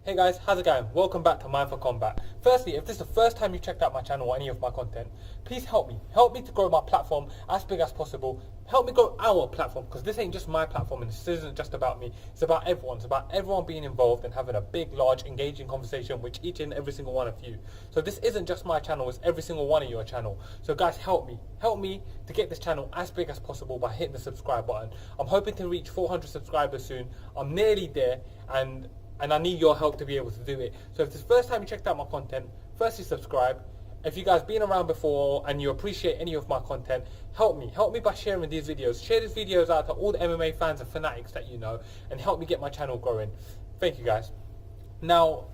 Hey guys, how's it going? Welcome back to Mind for Combat. Firstly, if this is the first time you checked out my channel or any of my content, please help me. Help me to grow my platform as big as possible. Help me grow our platform, because this ain't just my platform and this isn't just about me. It's about everyone. It's about everyone being involved and having a big, large, engaging conversation with each and every single one of you. So this isn't just my channel, it's every single one of your channel. So guys, help me. Help me to get this channel as big as possible by hitting the subscribe button. I'm hoping to reach 400 subscribers soon. I'm nearly there, and I need your help to be able to do it. So if this is the first time you checked out my content, firstly subscribe. If you guys been around before and you appreciate any of my content, help me. Help me by sharing these videos. Share these videos out to all the MMA fans and fanatics that you know, and help me get my channel growing. Thank you guys. Now,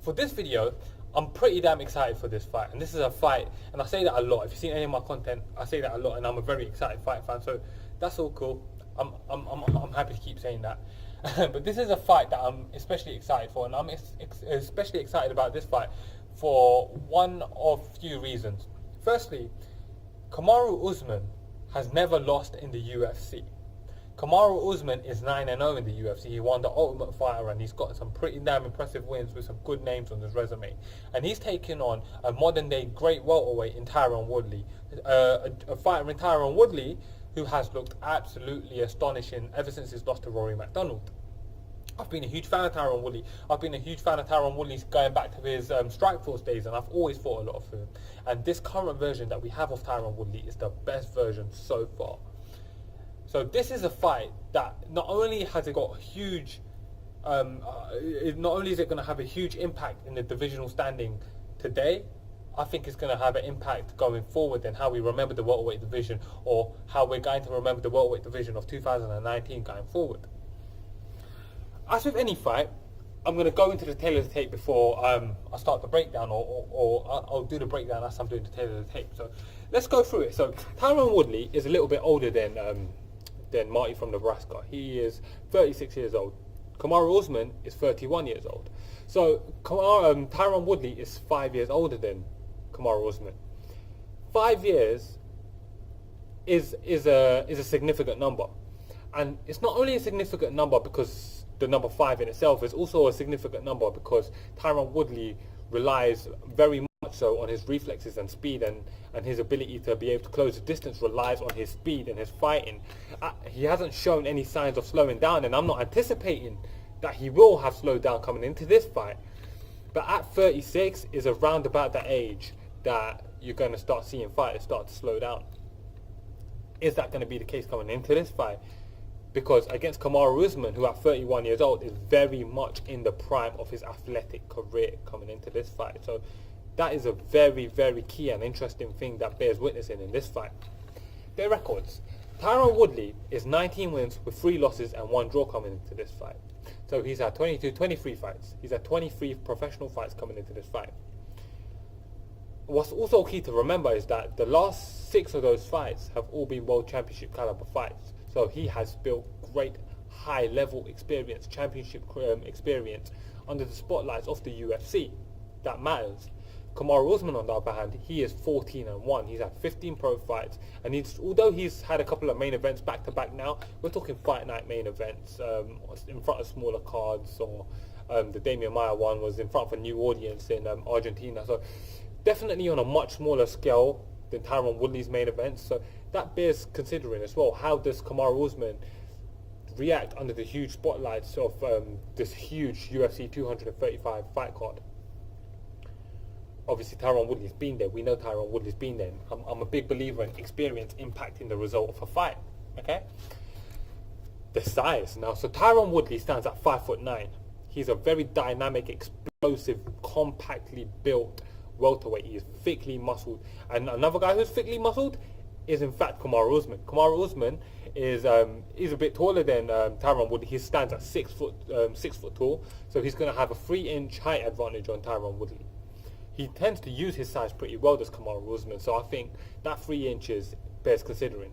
for this video, I'm pretty damn excited for this fight. And this is a fight, and I say that a lot. If you've seen any of my content, I say that a lot, and I'm a very excited fight fan. So that's all cool. I'm happy to keep saying that. But this is a fight that I'm especially excited for, and I'm especially excited about this fight for one of few reasons. Firstly, Kamaru Usman has never lost in the UFC. Kamaru Usman is 9-0 in the UFC. He won the Ultimate Fighter, and he's got some pretty damn impressive wins with some good names on his resume. And he's taking on a modern-day great welterweight in Tyron Woodley, a fighter in Tyron Woodley who has looked absolutely astonishing ever since his loss to Rory McDonald. I've been a huge fan of Tyron Woodley. I've been a huge fan of Tyron Woodley going back to his Strikeforce days, and I've always thought a lot of him. And this current version that we have of Tyron Woodley is the best version so far. So this is a fight that not only has it got huge, not only is it going to have a huge impact in the divisional standing today, I think it's going to have an impact going forward in how we remember the welterweight division, or how we're going to remember the welterweight division of 2019 going forward. As with any fight, I'm going to go into the tail of the tape before I start the breakdown, or I'll do the breakdown as I'm doing the tail of the tape. So let's go through it. So Tyron Woodley is a little bit older than Marty from Nebraska. He is 36 years old. Kamaru Usman is 31 years old. So Tyron Woodley is 5 years older than Kamaru Usman. 5 years is a significant number, and it's not only a significant number because the number 5 in itself is also a significant number because Tyron Woodley relies very much so on his reflexes and speed, and his ability to be able to close the distance relies on his speed and his fighting. He hasn't shown any signs of slowing down, and I'm not anticipating that he will have slowed down coming into this fight. But at 36 is around about the age that you're going to start seeing fighters start to slow down. Is that going to be the case coming into this fight? Because against Kamaru Usman, who at 31 years old is very much in the prime of his athletic career coming into this fight. So that is a very, very key and interesting thing that bears witnessing in this fight. Their records. Tyron Woodley is 19 wins with 3 losses and 1 draw coming into this fight. So he's had 23 fights. He's had 23 professional fights coming into this fight. What's also key to remember is that the last 6 of those fights have all been World Championship caliber fights. So he has built great high-level experience, championship experience under the spotlights of the UFC. That matters. Kamaru Usman, on the other hand, he is 14-1. He's had 15 pro fights, and although he's had a couple of main events back-to-back now, we're talking fight night main events in front of smaller cards, or the Damian Maia one was in front of a new audience in Argentina. So definitely on a much smaller scale than Tyron Woodley's main events. So that bears considering as well. How does Kamaru Usman react under the huge spotlights of this huge UFC 235 fight card? Obviously Tyron Woodley's been there. We know Tyron Woodley's been there. I'm a big believer in experience impacting the result of a fight. Okay? The size. Now, so Tyron Woodley stands at 5'9". He's a very dynamic, explosive, compactly built welterweight. He is thickly muscled. And another guy who's thickly muscled is in fact Kamaru Usman. Kamaru Usman is a bit taller than Tyron Woodley. He stands at 6 foot tall, so he's going to have a 3-inch height advantage on Tyron Woodley. He tends to use his size pretty well, does Kamaru Usman, so I think that 3 inches bears considering.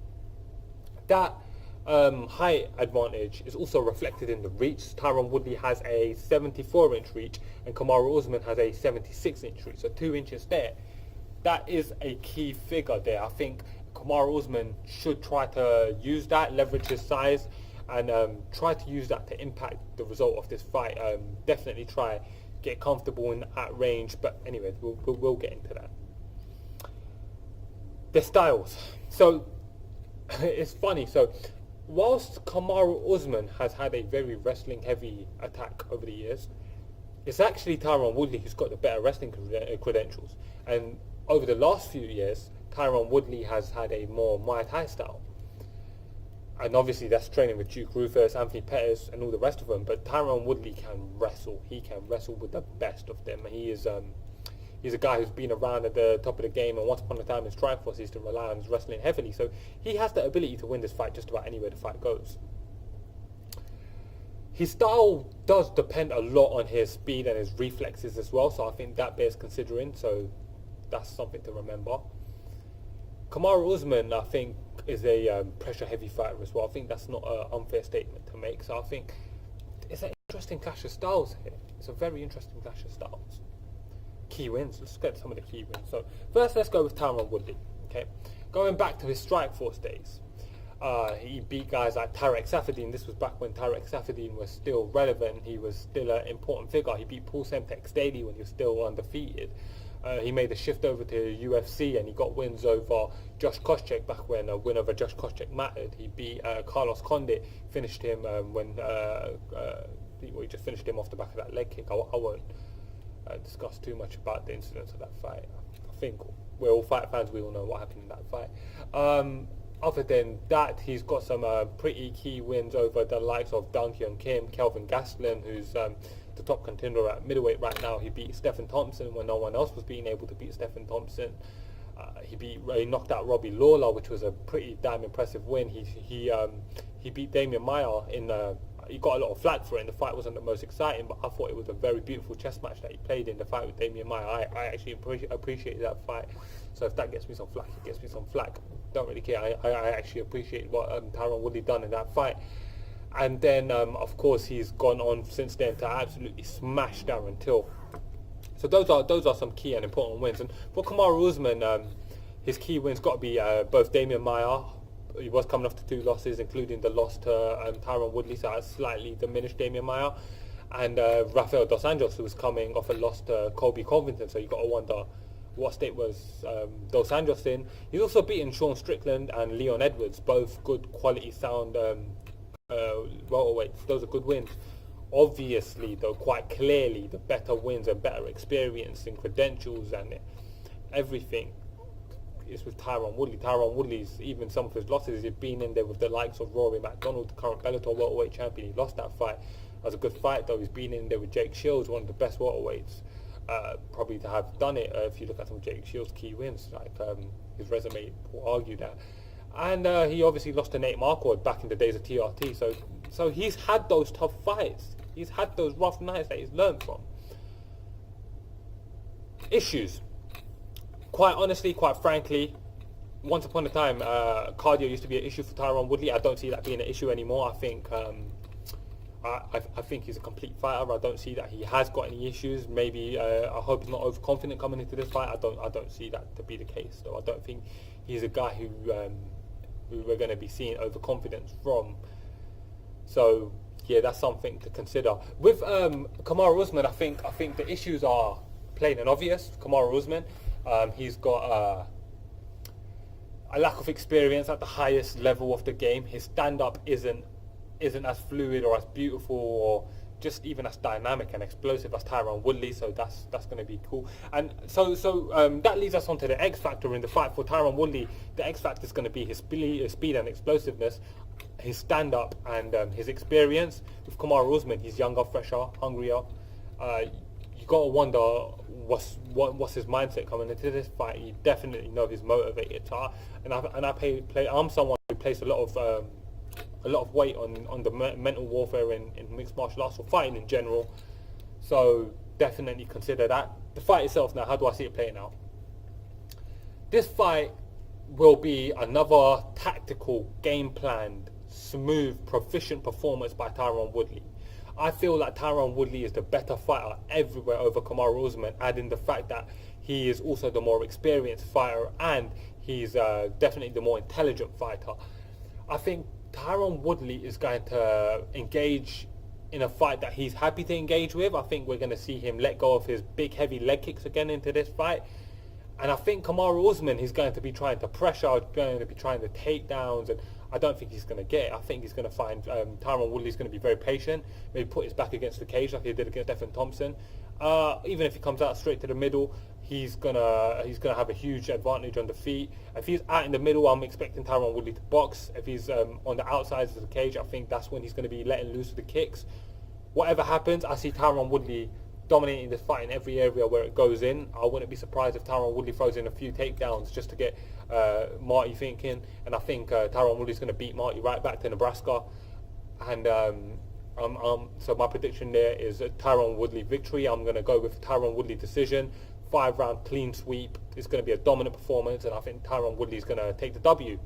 That height advantage is also reflected in the reach. Tyron Woodley has a 74-inch reach and Kamaru Usman has a 76-inch reach, so 2 inches there. That is a key figure there. I think Kamaru Usman should try to use that, leverage his size, and try to use that to impact the result of this fight. Definitely try get comfortable in at range, but anyway, we'll get into that. Their styles. So it's funny. So whilst Kamaru Usman has had a very wrestling heavy attack over the years, it's actually Tyron Woodley who's got the better wrestling credentials. And over the last few years, Tyron Woodley has had a more Muay Thai style. And obviously that's training with Duke Rufus, Anthony Pettis and all the rest of them. But Tyron Woodley can wrestle. He can wrestle with the best of them. He is he's a guy who's been around at the top of the game, and once upon a time in Strikeforce he used to rely on his wrestling heavily. So he has the ability to win this fight just about anywhere the fight goes. His style does depend a lot on his speed and his reflexes as well, so I think that bears considering, so that's something to remember. Kamaru Usman, I think, is a pressure-heavy fighter as well. I think that's not an unfair statement to make, so I think it's an interesting clash of styles here. It's a very interesting clash of styles. Key wins, let's get some of the key wins. So first let's go with Tyron Woodley, okay? Going back to his Strikeforce days. He beat guys like Tarek Safadine. This was back when Tarek Safadine was still relevant. He was still an important figure. He beat Paul Semtex daily when he was still undefeated. He made the shift over to UFC and he got wins over Josh Koscheck back when a win over Josh Koscheck mattered. He beat Carlos Condit, finished him he just finished him off the back of that leg kick. I won't discuss too much about the incidents of that fight. I think we're all fight fans, we all know what happened in that fight. Other than that, he's got some pretty key wins over the likes of Dang Hyun Kim, Kelvin Gastelum, who's the top contender at middleweight right now. He beat Stephen Thompson when no one else was being able to beat Stephen Thompson. He knocked out Robbie Lawler, which was a pretty damn impressive win. He beat Damian Maia in he got a lot of flack for it, and the fight wasn't the most exciting, but I thought it was a very beautiful chess match that he played in the fight with Damian Maia. I actually appreciated that fight, so if that gets me some flack, it gets me some flack. Don't really care. I actually appreciate what Tyron Woodley done in that fight. And then, of course, he's gone on since then to absolutely smash Darren Till. So those are some key and important wins. And for Kamaru Usman, his key wins got to be both Damian Maia. He was coming off to 2 losses, including the loss to Tyron Woodley, so that slightly diminished Damian Maia. And Rafael Dos Anjos, who was coming off a loss to Colby Covington, so you got to wonder what state was Dos Anjos in. He's also beaten Sean Strickland and Leon Edwards, both good quality sound welterweights. Those are good wins. Obviously, though, quite clearly, the better wins and better experience and credentials and everything is with Tyron Woodley. Tyron Woodley's, even some of his losses, he's been in there with the likes of Rory McDonald, the current Bellator welterweight champion. He lost that fight. That was a good fight, though. He's been in there with Jake Shields, one of the best welterweights probably to have done it. If you look at some Jake Shields' key wins, like his resume will argue that. And he obviously lost to Nate Marquardt back in the days of TRT. So he's had those tough fights. He's had those rough nights that he's learned from. Issues. Quite honestly, quite frankly, once upon a time, cardio used to be an issue for Tyron Woodley. I don't see that being an issue anymore. I think I think he's a complete fighter. I don't see that he has got any issues. Maybe I hope he's not overconfident coming into this fight. I don't see that to be the case, though. I don't think he's a guy who we're going to be seeing overconfidence from. So yeah, that's something to consider. With Kamaru Usman, I think the issues are plain and obvious. Kamaru Usman, he's got a lack of experience at the highest level of the game. His stand-up isn't as fluid or as beautiful or just even as dynamic and explosive as Tyron Woodley, so that's going to be cool. And so that leads us on to the X factor in the fight. For Tyron Woodley, the X factor is going to be his speed and explosiveness, his stand-up and his experience. With Kamaru Usman, he's younger, fresher, hungrier. You got to wonder what's his mindset coming into this fight. You definitely know he's motivated. I'm someone who plays a lot of weight on the mental warfare in mixed martial arts or fighting in general. So definitely consider that. The fight itself now, how do I see it playing out? This fight will be another tactical, game-planned, smooth, proficient performance by Tyron Woodley. I feel like Tyron Woodley is the better fighter everywhere over Kamaru Usman, adding the fact that he is also the more experienced fighter and he's definitely the more intelligent fighter. I think Tyron Woodley is going to engage in a fight that he's happy to engage with. I think we're going to see him let go of his big heavy leg kicks again into this fight. And I think Kamaru Usman, he's going to be trying to pressure, going to be trying to takedowns, and I don't think he's going to get it. I think he's going to find Tyron Woodley's going to be very patient, maybe put his back against the cage like he did against Stephen Thompson. Even if he comes out straight to the middle, he's gonna have a huge advantage on the feet. If he's out in the middle, I'm expecting Tyron Woodley to box. If he's on the outsides of the cage, I think that's when he's going to be letting loose with the kicks. Whatever happens, I see Tyron Woodley dominating this fight in every area where it goes in. I wouldn't be surprised if Tyron Woodley throws in a few takedowns just to get Marty thinking. And I think Tyron Woodley's going to beat Marty right back to Nebraska. And so my prediction there is a Tyron Woodley victory. I'm going to go with Tyron Woodley decision. 5-round clean sweep. It's going to be a dominant performance, and I think Tyron Woodley is going to take the W.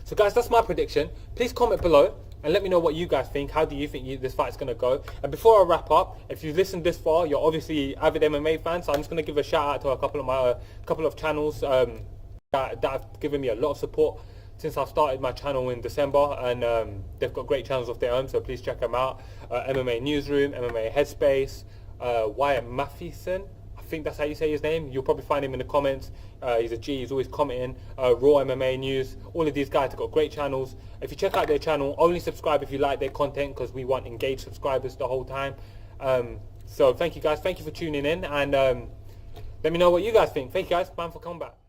So guys, that's my prediction. Please comment below and let me know what you guys think. How do you think this fight is going to go? And before I wrap up, if you've listened this far, you're obviously avid MMA fans. So I'm just going to give a shout out to a couple of channels that have given me a lot of support since I've started my channel in December, and they've got great channels of their own. So please check them out. MMA Newsroom, MMA Headspace, Wyatt Mathieson. I think that's how you say his name. You'll probably find him in the comments. He's a G, he's always commenting. Raw MMA News. All of these guys have got great channels. If you check out their channel, only subscribe if you like their content, because we want engaged subscribers the whole time. So thank you guys. Thank you for tuning in, and let me know what you guys think. Thank you guys. Man for Combat.